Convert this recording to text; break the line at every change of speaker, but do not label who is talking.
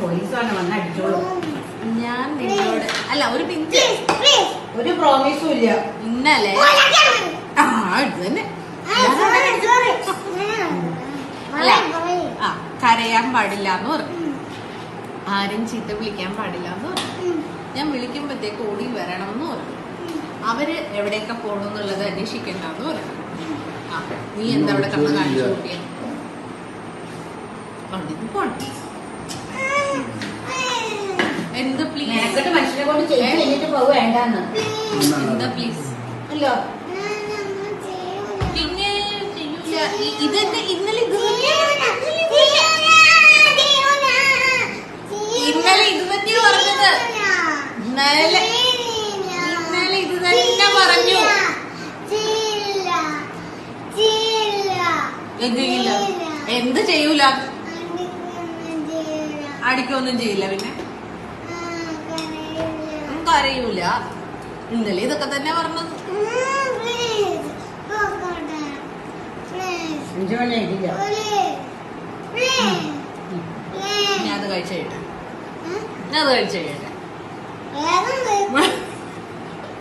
Police വന്ന് അടിച്ചോളൂ.
ഞാൻ നിന്നോട് അല്ല ഒരു പിഞ്ച്
ഒരു പ്രോമിസും ഇല്ല.
ഇന്നലെ ഇത് തന്നെ കരയാൻ പാടില്ല എന്ന് പറഞ്ഞു, ആരും ചീത്ത വിളിക്കാൻ പാടില്ല എന്ന് പറഞ്ഞു. ഞാൻ വിളിക്കുമ്പോഴത്തേക്ക് ഓടി വരണം എന്ന് പറഞ്ഞു. അവര് എവിടെയൊക്കെ പോകണമെന്നുള്ളത് അന്വേഷിക്കണ്ടെന്ന് പറഞ്ഞു. നീ എന്താ അവിടെ കണ്ണ് കാണിച്ചു കൂട്ടിയ പോണം. എന്ത് പ്ലീസ്
മനുഷ്യനെ കൊണ്ട് ചെയ്തിട്ട് പോവുക വേണ്ടെന്ന്.
എന്താ പ്ലീസ്
അല്ലോ
പിന്നെ ചെയ്യൂല. ഇതന്നെ ഇന്നലെ ഇത് തന്നെ പറഞ്ഞത്. ഇന്നലെ ഇത് തന്നെ പറഞ്ഞു. എന്ത് ചെയ്യൂല? അടിക്കൊന്നും ചെയ്യില്ല. പിന്നെ അറിയൂല. ഇന്നലെ ഇതൊക്കെ തന്നെ പറഞ്ഞത്. ഞാൻ അത് കഴിച്ചു കഴിയട്ടെ.